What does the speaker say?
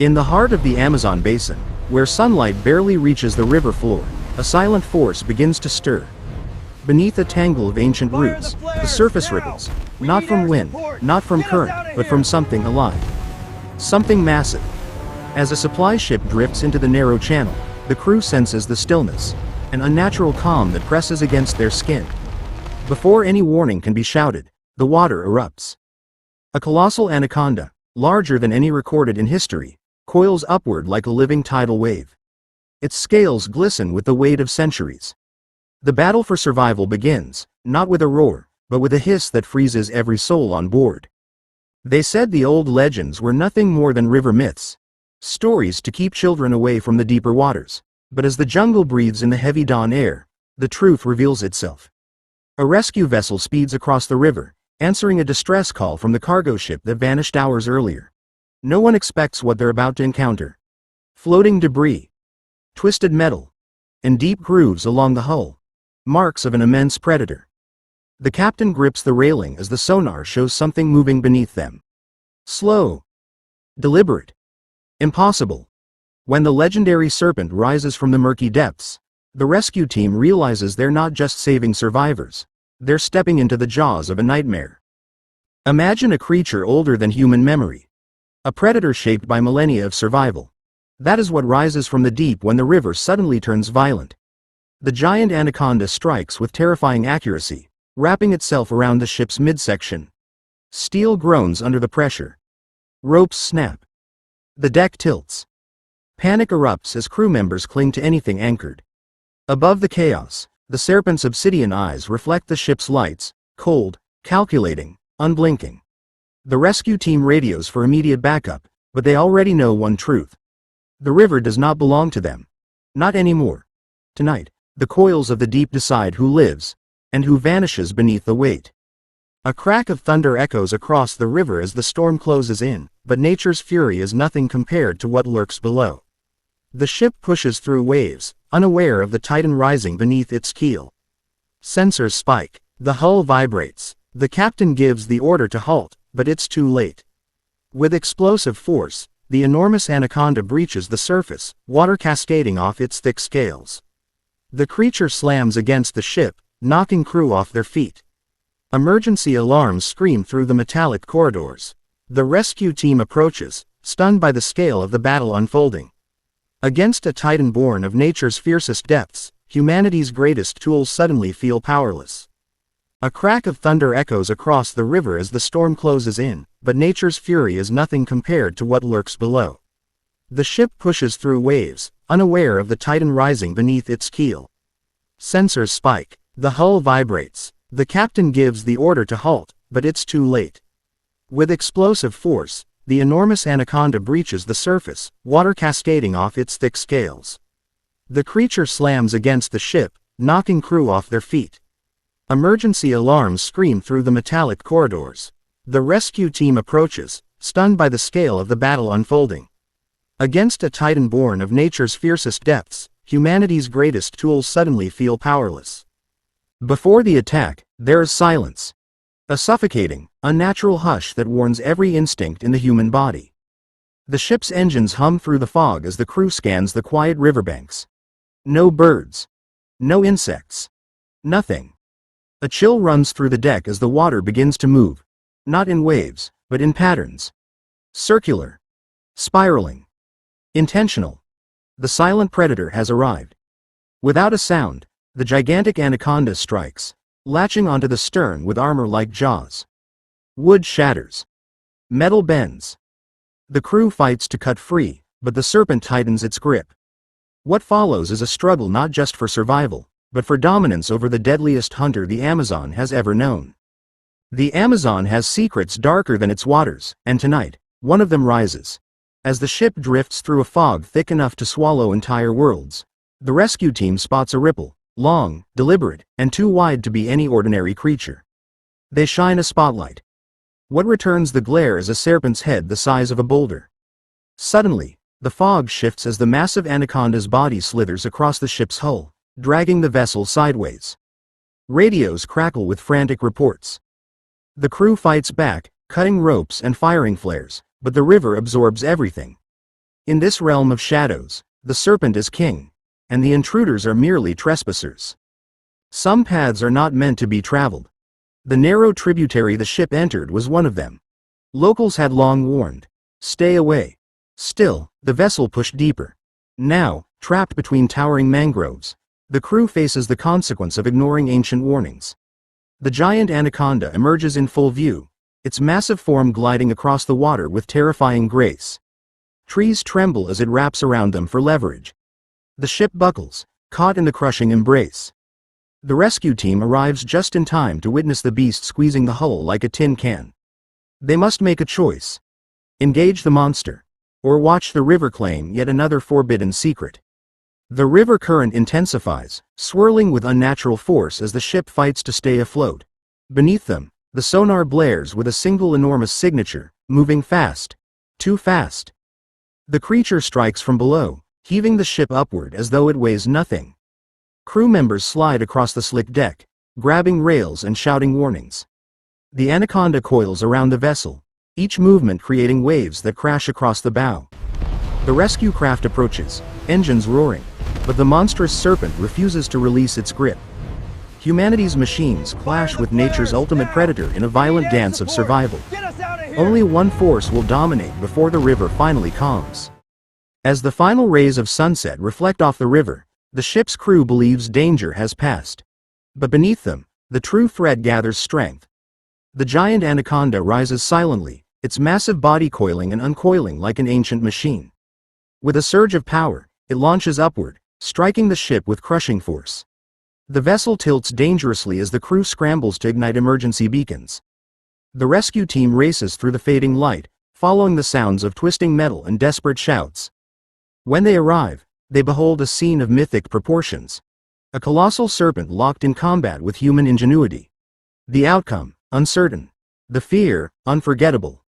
In the heart of the Amazon basin, where sunlight barely reaches the river floor, a silent force begins to stir. Beneath a tangle of ancient roots, the surface ripples, not from wind, not from current, but from something alive. Something massive. As a supply ship drifts into the narrow channel, the crew senses the stillness, an unnatural calm that presses against their skin. Before any warning can be shouted, the water erupts. A colossal anaconda, larger than any recorded in history, coils upward like a living tidal wave. Its scales glisten with the weight of centuries. The battle for survival begins, not with a roar, but with a hiss that freezes every soul on board. They said the old legends were nothing more than river myths, stories to keep children away from the deeper waters. But as the jungle breathes in the heavy dawn air, the truth reveals itself. A rescue vessel speeds across the river, answering a distress call from the cargo ship that vanished hours earlier. No one expects what they're about to encounter. Floating debris, twisted metal, and deep grooves along the hull, marks of an immense predator. The captain grips the railing as the sonar shows something moving beneath them. Slow, deliberate, impossible. When the legendary serpent rises from the murky depths, the rescue team realizes they're not just saving survivors, they're stepping into the jaws of a nightmare. Imagine a creature older than human memory. A predator shaped by millennia of survival. That is what rises from the deep when the river suddenly turns violent. The giant anaconda strikes with terrifying accuracy, wrapping itself around the ship's midsection. Steel groans under the pressure. Ropes snap. The deck tilts. Panic erupts as crew members cling to anything anchored. Above the chaos, the serpent's obsidian eyes reflect the ship's lights, cold, calculating, unblinking. The rescue team radios for immediate backup, but they already know one truth. The river does not belong to them. Not anymore. Tonight, the coils of the deep decide who lives, and who vanishes beneath the weight. A crack of thunder echoes across the river as the storm closes in, but nature's fury is nothing compared to what lurks below. The ship pushes through waves, unaware of the titan rising beneath its keel. Sensors spike. The hull vibrates. The captain gives the order to halt, but it's too late. With explosive force, the enormous anaconda breaches the surface, water cascading off its thick scales. The creature slams against the ship, knocking crew off their feet. Emergency alarms scream through the metallic corridors. The rescue team approaches, stunned by the scale of the battle unfolding. Against a titan born of nature's fiercest depths, humanity's greatest tools suddenly feel powerless. A crack of thunder echoes across the river as the storm closes in, but nature's fury is nothing compared to what lurks below. The ship pushes through waves, unaware of the titan rising beneath its keel. Sensors spike. The hull vibrates. The captain gives the order to halt, but it's too late. With explosive force, the enormous anaconda breaches the surface, water cascading off its thick scales. The creature slams against the ship, knocking crew off their feet. Emergency alarms scream through the metallic corridors. The rescue team approaches, stunned by the scale of the battle unfolding. Against a titan born of nature's fiercest depths, humanity's greatest tools suddenly feel powerless. Before the attack, there is silence. A suffocating, unnatural hush that warns every instinct in the human body. The ship's engines hum through the fog as the crew scans the quiet riverbanks. No birds. No insects. Nothing. A chill runs through the deck as the water begins to move. Not in waves, but in patterns. Circular. Spiraling. Intentional. The silent predator has arrived. Without a sound, the gigantic anaconda strikes, latching onto the stern with armor-like jaws. Wood shatters. Metal bends. The crew fights to cut free, but the serpent tightens its grip. What follows is a struggle not just for survival, but for dominance over the deadliest hunter the Amazon has ever known. The Amazon has secrets darker than its waters, and tonight, one of them rises. As the ship drifts through a fog thick enough to swallow entire worlds, the rescue team spots a ripple, long, deliberate, and too wide to be any ordinary creature. They shine a spotlight. What returns the glare is a serpent's head the size of a boulder. Suddenly, the fog shifts as the massive anaconda's body slithers across the ship's hull, dragging the vessel sideways. Radios crackle with frantic reports. The crew fights back, cutting ropes and firing flares, but the river absorbs everything. In this realm of shadows, the serpent is king, and the intruders are merely trespassers. Some paths are not meant to be traveled. The narrow tributary the ship entered was one of them. Locals had long warned, "Stay away." Still, the vessel pushed deeper. Now, trapped between towering mangroves, the crew faces the consequence of ignoring ancient warnings. The giant Anaconda emerges in full view, its massive form gliding across the water with terrifying grace. Trees tremble as it wraps around them for leverage. The ship buckles, caught in the crushing embrace. The rescue team arrives just in time to witness the beast squeezing the hull like a tin can. They must make a choice: engage the monster, or watch the river claim yet another forbidden secret. The river current intensifies, swirling with unnatural force as the ship fights to stay afloat. Beneath them, the sonar blares with a single enormous signature, moving fast. Too fast. The creature strikes from below, heaving the ship upward as though it weighs nothing. Crew members slide across the slick deck, grabbing rails and shouting warnings. The Anaconda coils around the vessel, each movement creating waves that crash across the bow. The rescue craft approaches, engines roaring, but the monstrous serpent refuses to release its grip. Humanity's machines clash with nature's ultimate predator in a violent dance of survival. Only one force will dominate before the river finally calms. As the final rays of sunset reflect off the river, the ship's crew believes danger has passed. But beneath them, the true threat gathers strength. The giant Anaconda rises silently, its massive body coiling and uncoiling like an ancient machine. With a surge of power, it launches upward, striking the ship with crushing force. The vessel tilts dangerously as the crew scrambles to ignite emergency beacons. The rescue team races through the fading light, following the sounds of twisting metal and desperate shouts. When they arrive, they behold a scene of mythic proportions. A colossal serpent locked in combat with human ingenuity. The outcome, uncertain. The fear, unforgettable.